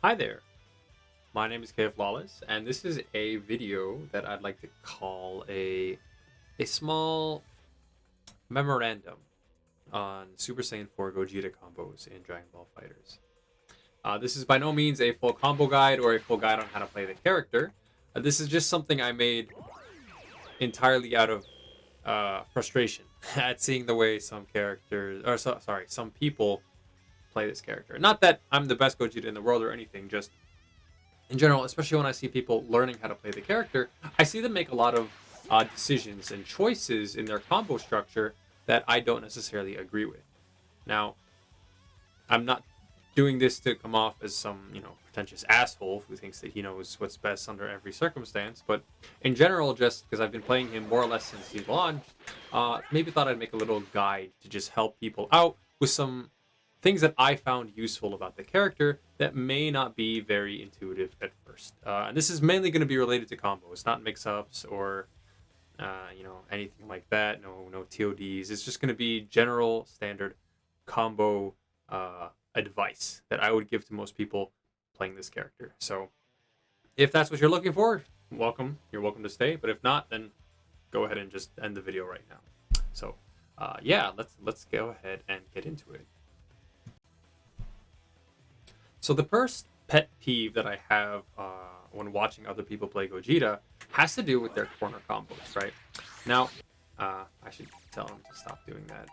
Hi there, my name is KF Lawless, and this is a video that I'd like to call a small memorandum on Super Saiyan 4 Gogeta combos in Dragon Ball Fighters. This is by no means a full combo guide or a full guide on how to play the character. This is just something I made entirely out of frustration at seeing the way some characters, some people play this character. Not that I'm the best Gogeta in the world or anything, just in general, especially when I see people learning how to play the character, I see them make a lot of decisions and choices in their combo structure that I don't necessarily agree with. Now, I'm not doing this to come off as some, pretentious asshole who thinks that he knows what's best under every circumstance, but in general, just because I've been playing him more or less since he launched, maybe thought I'd make a little guide to just help people out with some things that I found useful about the character that may not be very intuitive at first. And this is mainly going to be related to combos, not mix-ups or anything like that. No TODs. It's just going to be general standard combo advice that I would give to most people playing this character. So if that's what you're looking for, welcome. You're welcome to stay. But if not, then go ahead and just end the video right now. So let's go ahead and get into it. So the first pet peeve that I have when watching other people play Gogeta has to do with their corner combos, right? Now, I should tell them to stop doing that.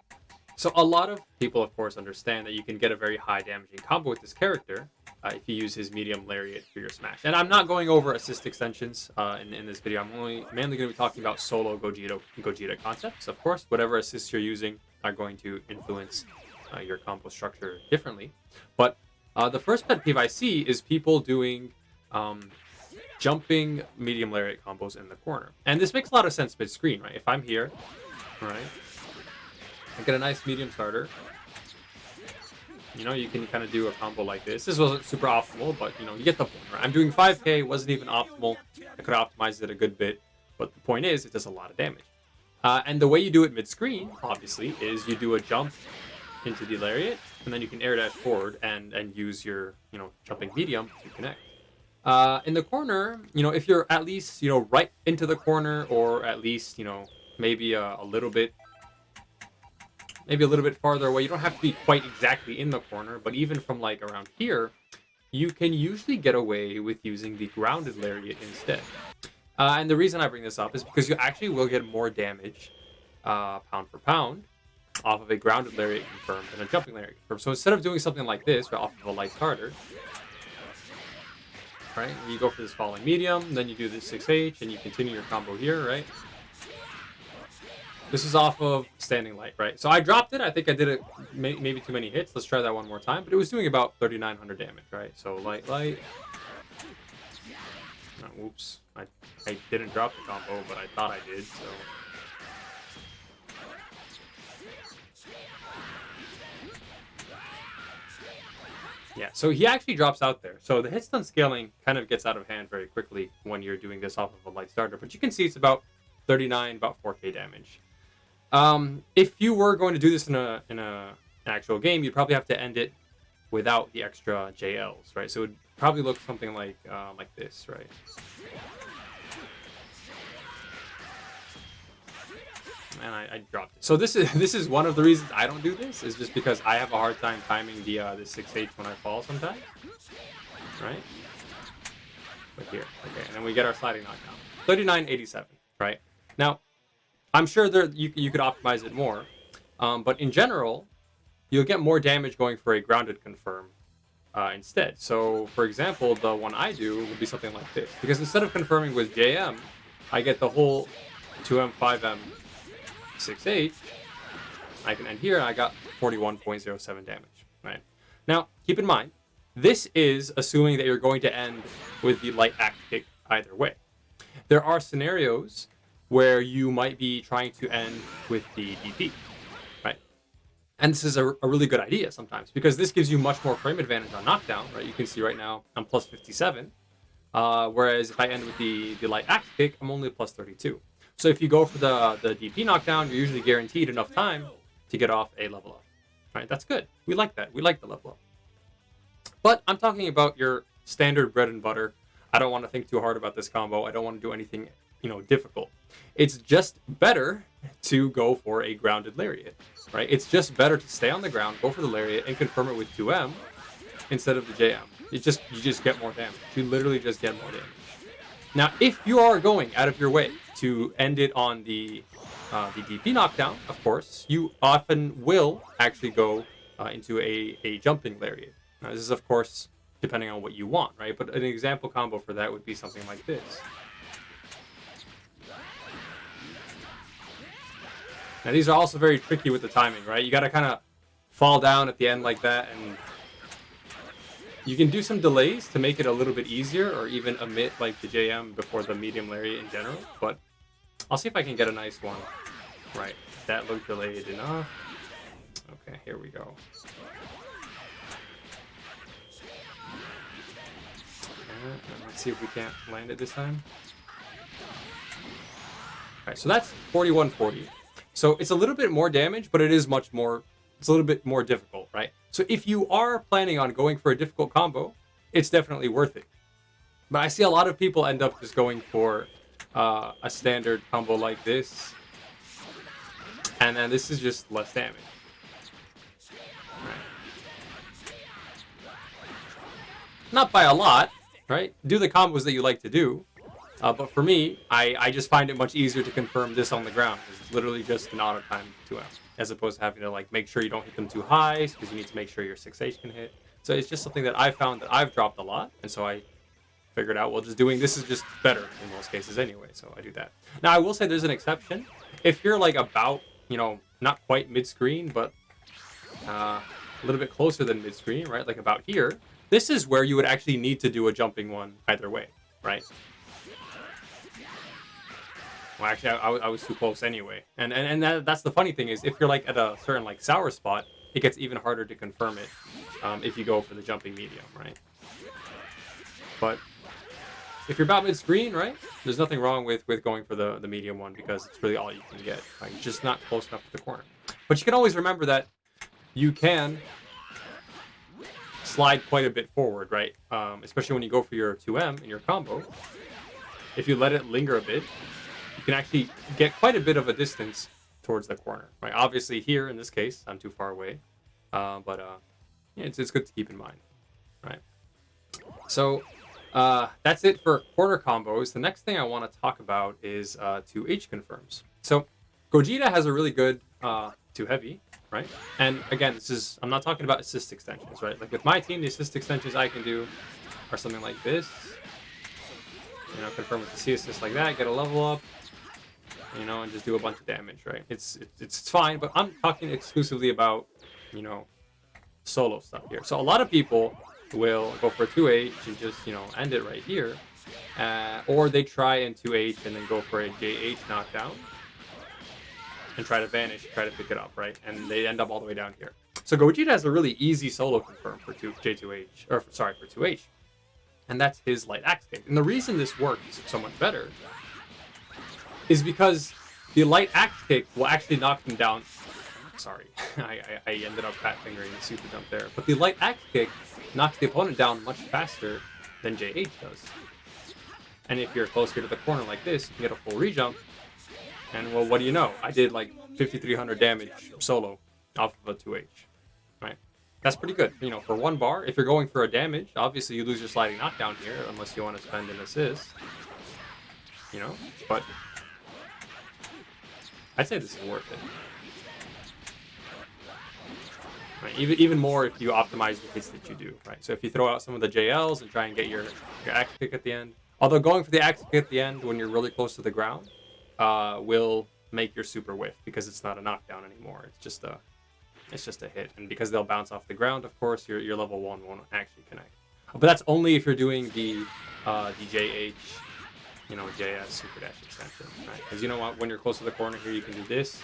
So a lot of people, of course, understand that you can get a very high damaging combo with this character if you use his medium lariat for your smash. And I'm not going over assist extensions in this video. I'm mainly going to be talking about solo Gogeta concepts. Of course, whatever assists you're using are going to influence your combo structure differently. But the first pet peeve I see is people doing jumping medium lariat combos in the corner. And this makes a lot of sense mid-screen, right? If I'm here, right, I get a nice medium starter. You can kind of do a combo like this. This wasn't super optimal, but, you get the point, right? I'm doing 5k, wasn't even optimal. I could have optimized it a good bit. But the point is, it does a lot of damage. And the way you do it mid-screen, obviously, is you do a jump into the lariat, and then you can air dash forward and use your jumping medium to connect. In the corner, if you're at least right into the corner, or at least maybe a little bit farther away, you don't have to be quite exactly in the corner, but even from like around here, you can usually get away with using the grounded lariat instead. And the reason I bring this up is because you actually will get more damage pound for pound off of a grounded lariat confirmed and a jumping lariat confirmed. So instead of doing something like this, right, off of a light starter, right, you go for this falling medium, then you do this 6H, and you continue your combo here, right? This is off of standing light, right? So I dropped it. I think I did it maybe too many hits. Let's try that one more time. But it was doing about 3,900 damage, right? So light. Oh, whoops. I didn't drop the combo, but I thought I did, so... Yeah, so he actually drops out there. So the hit stun scaling kind of gets out of hand very quickly when you're doing this off of a light starter. But you can see it's about 39, about 4k damage. If you were going to do this in an actual game, you'd probably have to end it without the extra JLs, right? So it would probably look something like this, right? And I dropped it. So this is one of the reasons I don't do this, is just because I have a hard time timing the 6H when I fall sometimes, right? But here, okay, and then we get our sliding knockdown, 39.87, right? Now, I'm sure you could optimize it more, but in general, you'll get more damage going for a grounded confirm instead. So, for example, the one I do will be something like this, because instead of confirming with JM, I get the whole 2M, 5M, 6H, I can end here, and I got 41.07 damage, right? Now, keep in mind, this is assuming that you're going to end with the light act kick either way. There are scenarios where you might be trying to end with the DP, right? And this is a really good idea sometimes, because this gives you much more frame advantage on knockdown, right? You can see right now I'm plus 57, whereas if I end with the light act kick, I'm only plus 32. So if you go for the DP knockdown, you're usually guaranteed enough time to get off a level up. Right? That's good. We like that. We like the level up. But I'm talking about your standard bread and butter. I don't want to think too hard about this combo. I don't want to do anything, difficult. It's just better to go for a grounded lariat, right? It's just better to stay on the ground, go for the lariat, and confirm it with 2M instead of the JM. You just get more damage. You literally just get more damage. Now, if you are going out of your way to end it on the DP knockdown, of course, you often will actually go into a jumping lariat. Now, this is, of course, depending on what you want, right? But an example combo for that would be something like this. Now, these are also very tricky with the timing, right? You got to kind of fall down at the end like that, and you can do some delays to make it a little bit easier, or even omit like the JM before the medium lariat in general. But I'll see if I can get a nice one. Right, that looked delayed enough. Okay, here we go. Let's see if we can't land it this time. Alright, so that's 4140. So it's a little bit more damage, but it is much more, it's a little bit more difficult, right? So if you are planning on going for a difficult combo, it's definitely worth it. But I see a lot of people end up just going for a standard combo like this. And then this is just less damage. Right. Not by a lot, right? Do the combos that you like to do. But for me, I just find it much easier to confirm this on the ground. It's literally just an auto time 2M, as opposed to having to like make sure you don't hit them too high, because you need to make sure your 6H can hit. So it's just something that I found that I've dropped a lot, and so I figured out, well, just doing this is just better in most cases anyway, so I do that. Now, I will say there's an exception. If you're like about, not quite mid-screen, but a little bit closer than mid-screen, right, like about here, this is where you would actually need to do a jumping one either way, right? Well, actually, I was too close anyway. And that's the funny thing is, if you're like at a certain like sour spot, it gets even harder to confirm it if you go for the jumping medium, right? But if you're about mid-screen, right, there's nothing wrong with going for the medium one, because it's really all you can get. Like, it's just not close enough to the corner. But you can always remember that you can slide quite a bit forward, right? Especially when you go for your 2M in your combo. If you let it linger a bit, you can actually get quite a bit of a distance towards the corner, right? Obviously here, in this case, I'm too far away. But it's good to keep in mind, right? So that's it for corner combos. The next thing I want to talk about is 2H confirms. So Gogeta has a really good 2 heavy, right? And again, I'm not talking about assist extensions, right? Like with my team, the assist extensions I can do are something like this. Confirm with the C assist like that, get a level up, and just do a bunch of damage, right? It's fine, but I'm talking exclusively about, solo stuff here. So a lot of people will go for 2H and just, end it right here. Or they try in 2H and then go for a JH knockdown and try to vanish, try to pick it up, right? And they end up all the way down here. So Gogeta has a really easy solo confirm for for 2H. And that's his light axe kick. And the reason this works so much better is because the light axe kick will actually knock them down. Sorry, I ended up fat fingering the super jump there. But the light axe kick knocks the opponent down much faster than JH does. And if you're closer to the corner like this, you can get a full rejump. And well, what do you know? I did like 5,300 damage solo off of a 2H, right? That's pretty good. For 1 bar, if you're going for a damage, obviously you lose your sliding knockdown here, unless you want to spend an assist. But I'd say this is worth it. Right? Even more if you optimize the hits that you do, right? So if you throw out some of the JLs and try and get your axe kick at the end. Although going for the axe kick at the end when you're really close to the ground will make your super whiff, because it's not a knockdown anymore. It's just a hit. And because they'll bounce off the ground, of course, your level 1 won't actually connect. But that's only if you're doing the JH, JS super dash extension, right? Because you know what, when you're close to the corner here, you can do this,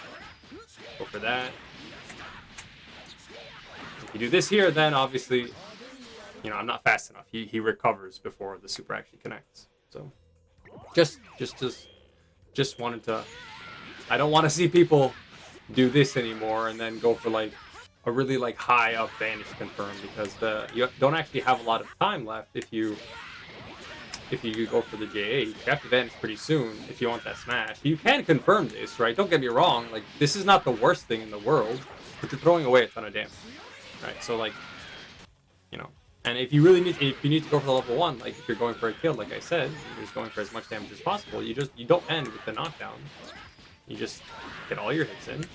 go for that. If you do this here, then obviously, I'm not fast enough. He recovers before the super actually connects. So, just wanted to. I don't want to see people do this anymore and then go for like a really like high up vanish confirm, because you don't actually have a lot of time left if you go for the J8. You have to vanish pretty soon if you want that smash. You can confirm this, right? Don't get me wrong. Like, this is not the worst thing in the world, but you're throwing away a ton of damage, right? So like, you know, and if you need to go for the level 1, like if you're going for a kill, like I said, you're just going for as much damage as possible. You don't end with the knockdown. You just get all your hits in, and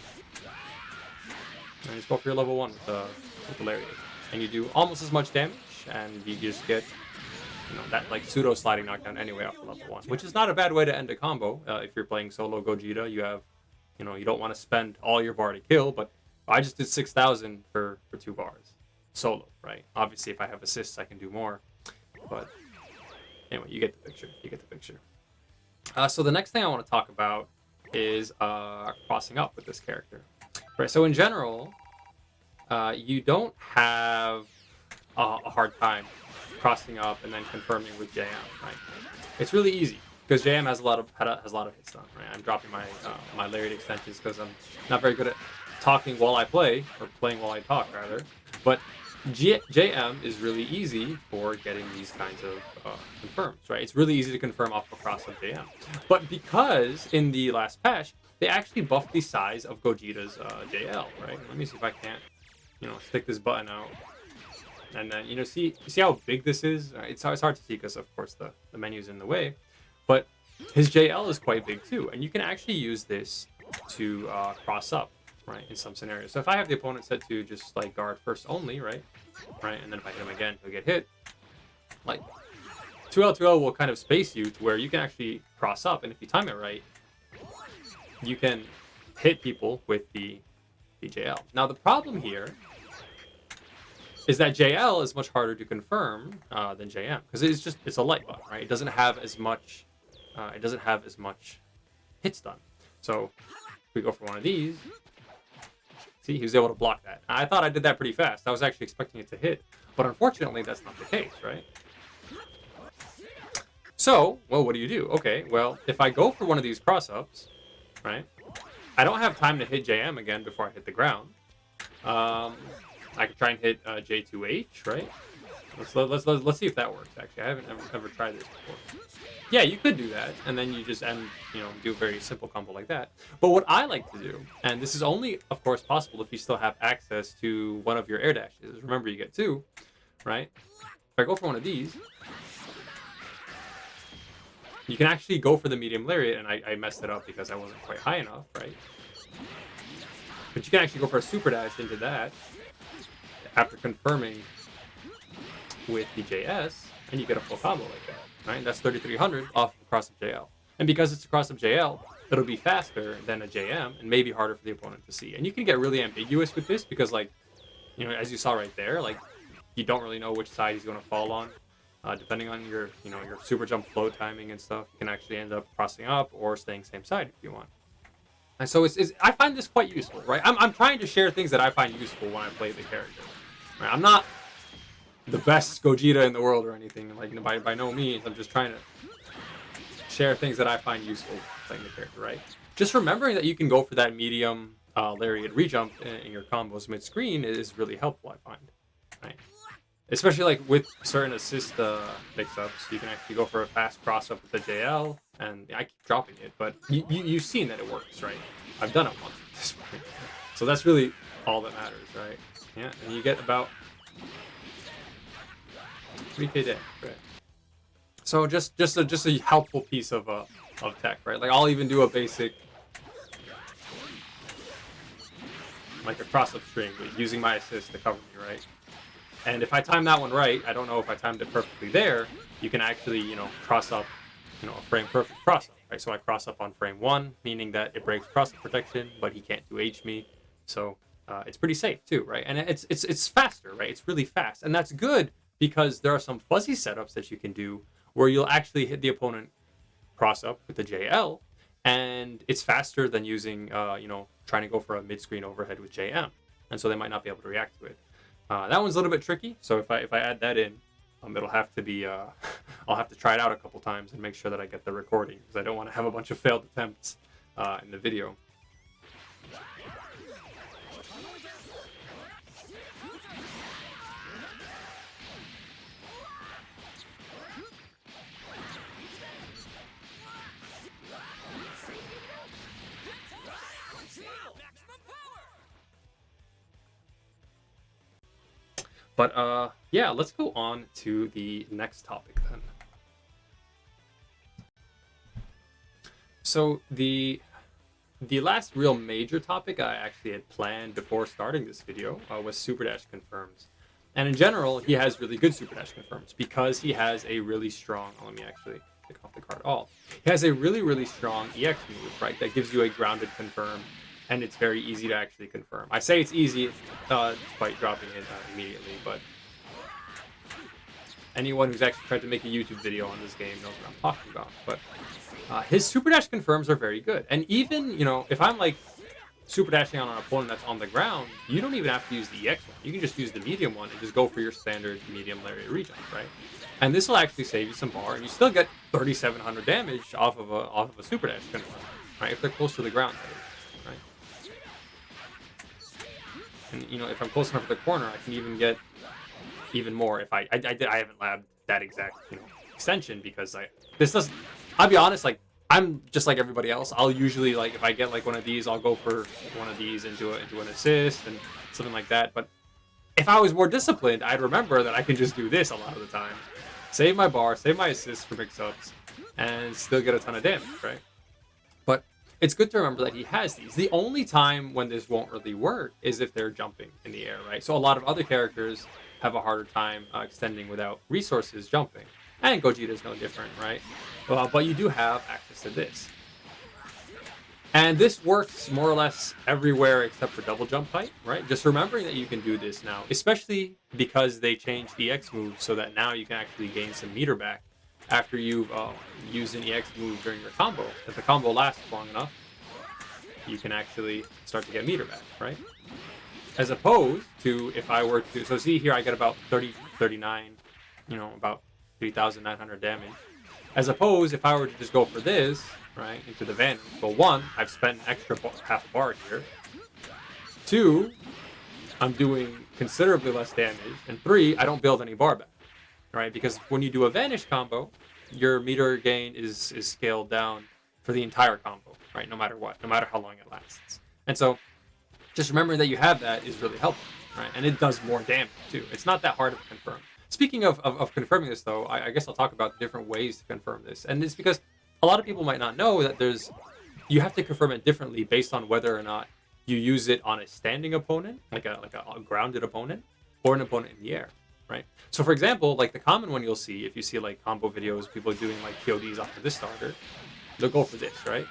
just go for your level 1 with the Lariat, and you do almost as much damage, and you just get, you know, that like pseudo sliding knockdown anyway off the level 1, which is not a bad way to end a combo. If you're playing solo Gogeta, you have, you know, you don't want to spend all your bar to kill, but I just did 6,000 for 2 bars solo, right? Obviously, if I have assists, I can do more, but anyway, you get the picture. So the next thing I want to talk about is crossing up with this character, right? So in general, you don't have a hard time crossing up and then confirming with JM, right? It's really easy because JM has a lot of hits done, right? I'm dropping my my Lariat extensions because I'm not very good at talking while I play, or playing while I talk rather. But JM is really easy for getting these kinds of confirms, right? It's really easy to confirm off a cross of JM. But because in the last patch, they actually buffed the size of Gogeta's JL, right? Let me see if I can't, you know, stick this button out. And then, you know, see how big this is? It's hard to see because, of course, the menu's in the way. But his JL is quite big, too. And you can actually use this to cross up, right, in some scenarios. So if I have the opponent set to just, like, guard first only, right? And then if I hit him again, he'll get hit. Like, 2L will kind of space you to where you can actually cross up. And if you time it right, you can hit people with the JL. Now, the problem here is that JL is much harder to confirm than JM, because it's a light button, right? It doesn't have as much hits done. So if we go for one of these, see, he was able to block that. I thought I did that pretty fast. I was actually expecting it to hit, but unfortunately that's not the case, right? So, well, what do? Okay, well, if I go for one of these cross-ups, right, I don't have time to hit JM again before I hit the ground. I could try and hit J2H, right? Let's see if that works. Actually, I haven't ever tried this before. Yeah, you could do that, and then you just do a very simple combo like that. But what I like to do, and this is only, of course, possible if you still have access to one of your air dashes. Remember, you get 2, right? If I go for one of these, you can actually go for the medium lariat, and I messed it up because I wasn't quite high enough, right? But you can actually go for a super dash into that after confirming with the JS, and you get a full combo like that, right? That's 3,300 off the cross of JL. And because it's a cross of JL, it'll be faster than a JM and maybe harder for the opponent to see. And you can get really ambiguous with this because, like, you know, as you saw right there, like, you don't really know which side he's going to fall on. Depending on your super jump flow timing and stuff, you can actually end up crossing up or staying same side if you want. And so I find this quite useful, right? I'm trying to share things that I find useful when I play the character. Right? I'm not the best Gogeta in the world or anything, like, by no means. I'm just trying to share things that I find useful playing the character, right? Just remembering that you can go for that medium lariat rejump in your combos mid-screen is really helpful, I find, right? Especially like with certain assist mix-ups, you can actually go for a fast cross-up with the JL, and I keep dropping it, but you've seen that it works, right? I've done it once at this point. So that's really all that matters, right? Yeah, and you get about 3k damage, right? So just a helpful piece of tech, right? Like, I'll even do a basic, like a cross-up string, but using my assist to cover me, right? And if I time that one right, I don't know if I timed it perfectly there, you can actually, cross up, a frame perfect cross up, right? So I cross up on frame 1, meaning that it breaks cross up protection, but he can't do H me. So it's pretty safe too, right? And it's faster, right? It's really fast. And that's good because there are some fuzzy setups that you can do where you'll actually hit the opponent cross up with the JL, and it's faster than using, trying to go for a mid-screen overhead with JM. And so they might not be able to react to it. That one's a little bit tricky, so if I add that in, it'll have to be I'll have to try it out a couple times and make sure that I get the recording, because I don't want to have a bunch of failed attempts in the video. But yeah, let's go on to the next topic then. So the last real major topic I actually had planned before starting this video was Super Dash confirms. And in general, he has really good Super Dash confirms because he has a really strong, let me actually pick off the card all. He has a really strong EX move, right, that gives you a grounded confirm, and it's very easy to actually confirm. I say it's easy despite dropping it immediately, but anyone who's actually tried to make a YouTube video on this game knows what I'm talking about. But his Super Dash confirms are very good. And even, you know, if I'm like Super Dashing on an opponent that's on the ground, you don't even have to use the EX one. You can just use the medium one and just go for your standard medium lariat regen, right? And this will actually save you some bar, and you still get 3,700 damage off of a Super Dash confirm, right? If they're close to the ground, right? And you know, if I'm close enough to the corner, I can even get even more. If I haven't labbed that exact, you know, extension because I'll be honest, like I'm just like everybody else. I'll usually, like, if I get like one of these, I'll go for one of these into an assist and something like that. But if I was more disciplined, I'd remember that I can just do this a lot of the time, save my bar, save my assists for mix-ups, and still get a ton of damage, right? But it's good to remember that he has these. The only time when this won't really work is if they're jumping in the air, right? So a lot of other characters have a harder time extending without resources jumping. And Gogeta is no different, right? But you do have access to this. And this works more or less everywhere except for double jump height, right? Just remembering that you can do this now, especially because they changed EX moves so that now you can actually gain some meter back after you've used an EX move during your combo. If the combo lasts long enough, you can actually start to get meter back, right? As opposed to if I were to, so see here I get about 39, you know, about 3,900 damage. As opposed if I were to just go for this, right, into the Vanish. Well, one, I've spent an extra half a bar here. Two, I'm doing considerably less damage. And three, I don't build any bar back, right? Because when you do a Vanish combo, your meter gain is scaled down for the entire combo, right? No matter what, no matter how long it lasts. And so just remembering that you have that is really helpful, right? And it does more damage too. It's not that hard to confirm. Speaking of confirming this though, I guess I'll talk about different ways to confirm this. And it's because a lot of people might not know that you have to confirm it differently based on whether or not you use it on a standing opponent, like a grounded opponent, or an opponent in the air, right? So for example, like the common one you'll see, if you see like combo videos, people doing like PODs off of this starter, they'll go for this, right?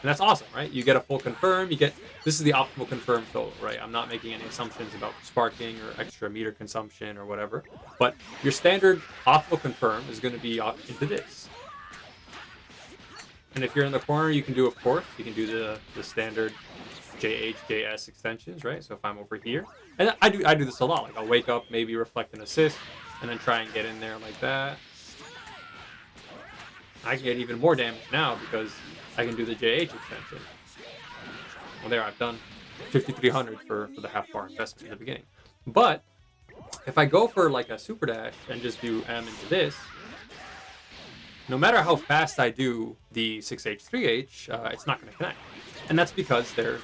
And that's awesome, right? You get a full confirm, this is the optimal confirm solo, right? I'm not making any assumptions about sparking or extra meter consumption or whatever, but your standard optimal confirm is going to be into this. And if you're in the corner, you can do, of course, you can do the standard JH, JS extensions, right? So if I'm over here, and I do this a lot, like I'll wake up, maybe reflect an assist, and then try and get in there like that. I can get even more damage now because I can do the JH extension. Well, there, I've done 5,300 for the half bar investment in the beginning. But if I go for like a super dash and just do M into this, no matter how fast I do the 6H, 3H, it's not going to connect. And that's because they're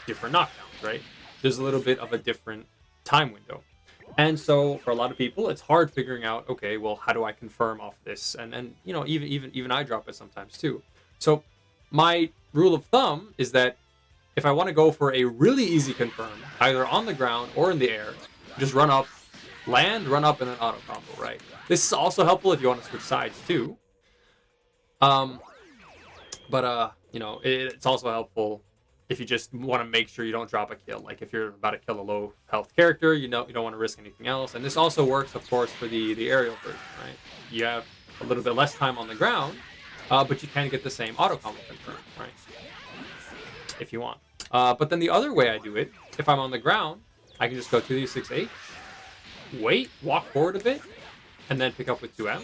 different knockdowns, right? There's a little bit of a different time window. And so for a lot of people, it's hard figuring out, okay, well, how do I confirm off this? And you know, even I drop it sometimes too. So my rule of thumb is that if I want to go for a really easy confirm, either on the ground or in the air, just run up, land, run up, and then auto combo, right? This is also helpful if you want to switch sides too. You know, it's also helpful if you just want to make sure you don't drop a kill. Like if you're about to kill a low health character, you don't want to risk anything else. And this also works, of course, for the aerial version, right? You have a little bit less time on the ground, but you can get the same auto combo confirm, right? If you want. But then the other way I do it, if I'm on the ground, I can just go to the 6H, wait, walk forward a bit, and then pick up with 2M.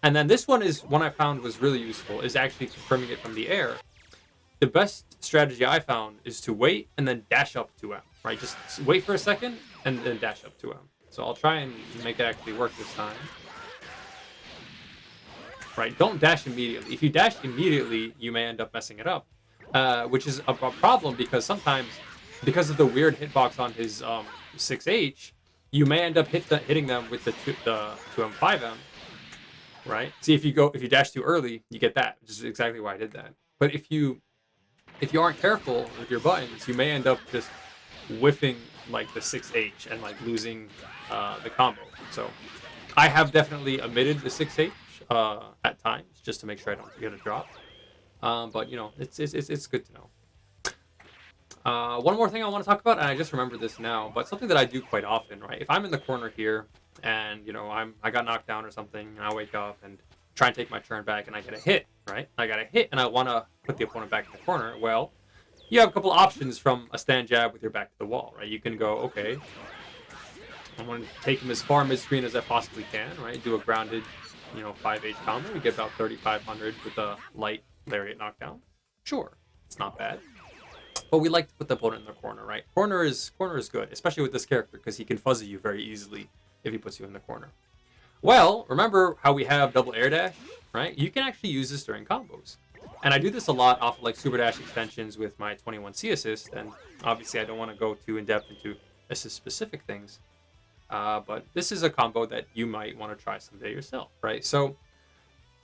And then this one is one I found was really useful, is actually confirming it from the air. The best strategy I found is to wait and then dash up 2M, right? Just wait for a second and then dash up 2M. So I'll try and make it actually work this time. Right, don't dash immediately. If you dash immediately, you may end up messing it up, which is a problem because sometimes, because of the weird hitbox on his 6H, you may end up hitting them with the 2M 5M, right? See, if you dash too early, you get that, which is exactly why I did that. But if you aren't careful with your buttons, you may end up just whiffing like the 6H and like losing the combo. So I have definitely omitted the 6H at times just to make sure I don't get a drop. But you know, it's good to know. One more thing I want to talk about, and I just remember this now, but something that I do quite often, right? If I'm in the corner here and you know I got knocked down or something, and I wake up and try and take my turn back, and I get a hit, right? I got a hit, and I want to put the opponent back in the corner. Well, you have a couple options from a stand jab with your back to the wall, right? You can go, okay, I want to take him as far mid-screen as I possibly can, right? Do a grounded, you know, 5H combo. You get about 3,500 with a light lariat knockdown. Sure, it's not bad. But we like to put the opponent in the corner, right? Corner is good, especially with this character, because he can fuzzy you very easily if he puts you in the corner. Well, remember how we have double air dash, right? You can actually use this during combos. And I do this a lot off of like super dash extensions with my 21C assist, and obviously I don't want to go too in-depth into assist specific things. But this is a combo that you might want to try someday yourself, right? So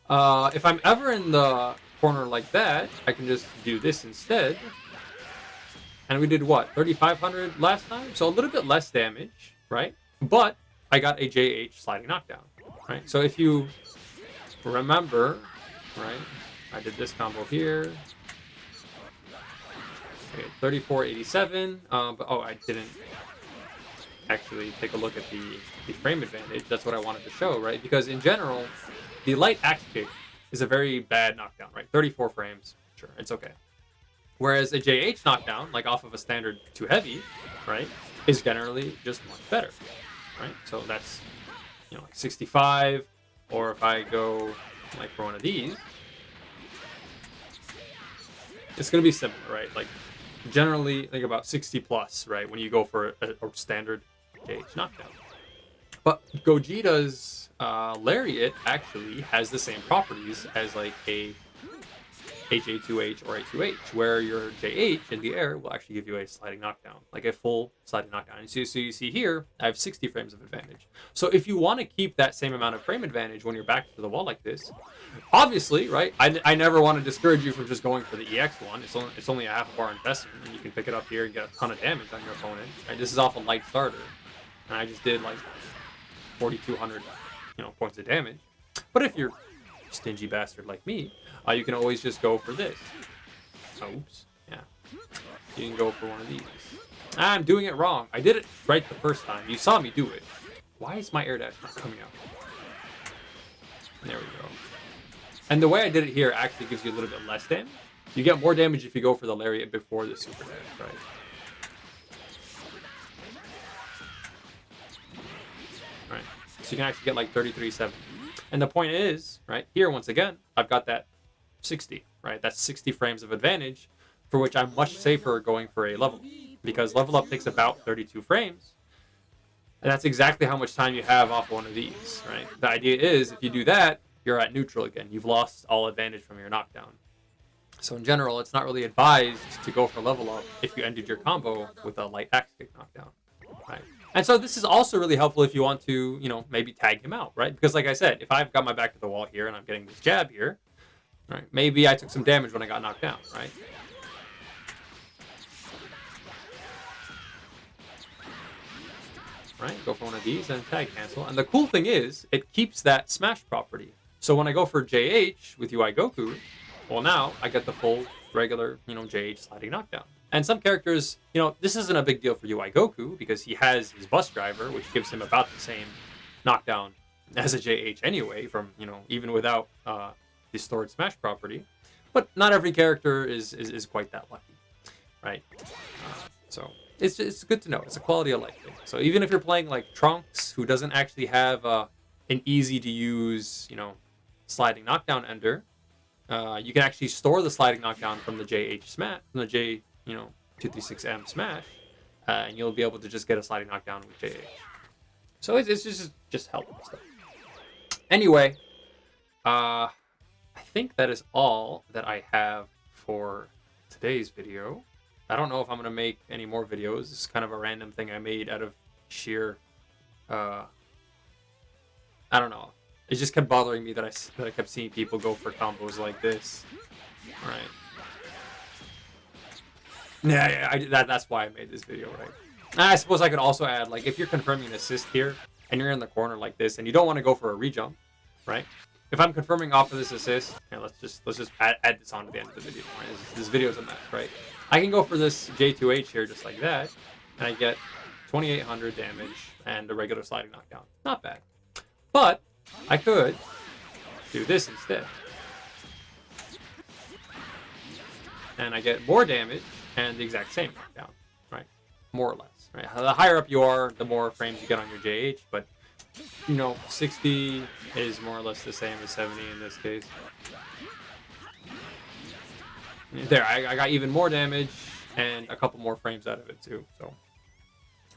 if I'm ever in the corner like that, I can just do this instead. And we did what? 3,500 last time? So a little bit less damage, right? But I got a JH sliding knockdown, right? So if you remember, right? I did this combo here. Okay, 3487. But oh, I didn't actually take a look at the frame advantage. That's what I wanted to show, right? Because in general, the light axe kick is a very bad knockdown, right? 34 frames, sure, it's okay. Whereas a JH knockdown, like off of a standard too heavy, right, is generally just much better, right? So that's, you know, like 65, or if I go like for one of these, it's going to be similar, right? Like generally, like about 60 plus, right, when you go for a standard JH knockdown. But Gogeta's Lariat actually has the same properties as like a HA2H or A2H, where your JH in the air will actually give you a sliding knockdown, like a full sliding knockdown. And so you see here, I have 60 frames of advantage. So if you want to keep that same amount of frame advantage when you're back to the wall like this, obviously, right, I never want to discourage you from just going for the EX one. It's only a half bar investment, and you can pick it up here and get a ton of damage on your opponent. Right? This is off a light starter, and I just did like 4,200, you know, points of damage. But if you're a stingy bastard like me, you can always just go for this. Oops. Yeah. You can go for one of these. I'm doing it wrong. I did it right the first time. You saw me do it. Why is my air dash not coming out? There we go. And the way I did it here actually gives you a little bit less damage. You get more damage if you go for the lariat before the super dash, right? Right. So you can actually get like 33.7. And the point is, right, here once again, I've got that 60, right? That's 60 frames of advantage, for which I'm much safer going for a level up, because level up takes about 32 frames, and that's exactly how much time you have off one of these, right? The idea is, if you do that, you're at neutral again. You've lost all advantage from your knockdown. So in general, it's not really advised to go for level up if you ended your combo with a light axe kick knockdown, right? And so this is also really helpful if you want to, you know, maybe tag him out, right? Because like I said, if I've got my back to the wall here and I'm getting this jab here, right, maybe I took some damage when I got knocked down, right? Right, go for one of these and tag cancel. And the cool thing is, it keeps that smash property. So when I go for JH with UI Goku, well, now I get the full regular, you know, JH sliding knockdown. And some characters, you know, this isn't a big deal for UI Goku because he has his bus driver, which gives him about the same knockdown as a JH anyway, from, you know, even without the stored smash property. But not every character is quite that lucky, right? So it's good to know. It's a quality of life thing. So even if you're playing like Trunks, who doesn't actually have an easy to use, you know, sliding knockdown ender, you can actually store the sliding knockdown from the JH smash, from the J, you know, 236M smash, and you'll be able to just get a sliding knockdown with JH. So it's just helpful stuff. Anyway, I think that is all that I have for today's video. I don't know if I'm going to make any more videos. It's kind of a random thing I made out of sheer I don't know. It just kept bothering me that I kept seeing people go for combos like this. Right. Yeah, that's why I made this video, right? I suppose I could also add, like, if you're confirming an assist here and you're in the corner like this and you don't want to go for a rejump, right? If I'm confirming off of this assist, and let's just add this on to the end of the video. Right? This video is a mess, right? I can go for this J2H here just like that, and I get 2,800 damage and a regular sliding knockdown. Not bad. But I could do this instead. And I get more damage and the exact same knockdown, right? More or less, right? The higher up you are, the more frames you get on your JH, but, you know, 60 is more or less the same as 70 in this case. There, I got even more damage and a couple more frames out of it too, so.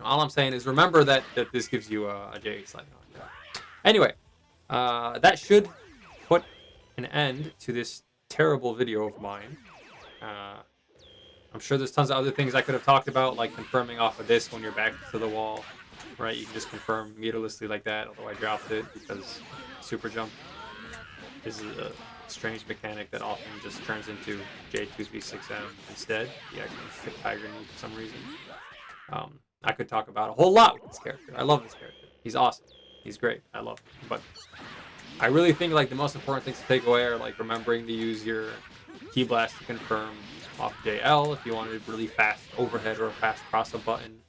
All I'm saying is remember that this gives you a JH sliding knockdown. Anyway, that should put an end to this terrible video of mine. I'm sure there's tons of other things I could have talked about, like confirming off of this when you're back to the wall, right? You can just confirm meterlessly like that, although I dropped it because super jump is a strange mechanic that often just turns into J236M instead. You actually pick Tiger Knee for some reason. I could talk about a whole lot with this character. I love this character. He's awesome. He's great. I love him. But I really think like the most important things to take away are like remembering to use your key blast to confirm off JL if you wanted a really fast overhead or a fast cross-up button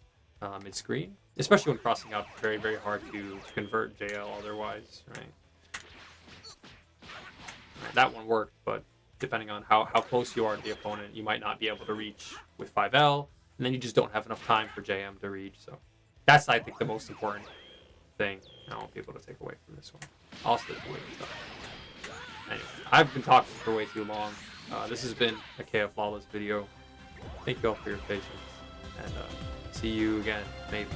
mid-screen. Especially when crossing up, very, very hard to convert JL otherwise, right? That one worked, but depending on how close you are to the opponent, you might not be able to reach with 5L, and then you just don't have enough time for JM to reach. So that's, I think, the most important thing I want people to take away from this one. Also, the stuff. Anyway, I've been talking for way too long. This has been a KF Flawless video. Thank you all for your patience, and see you again, maybe.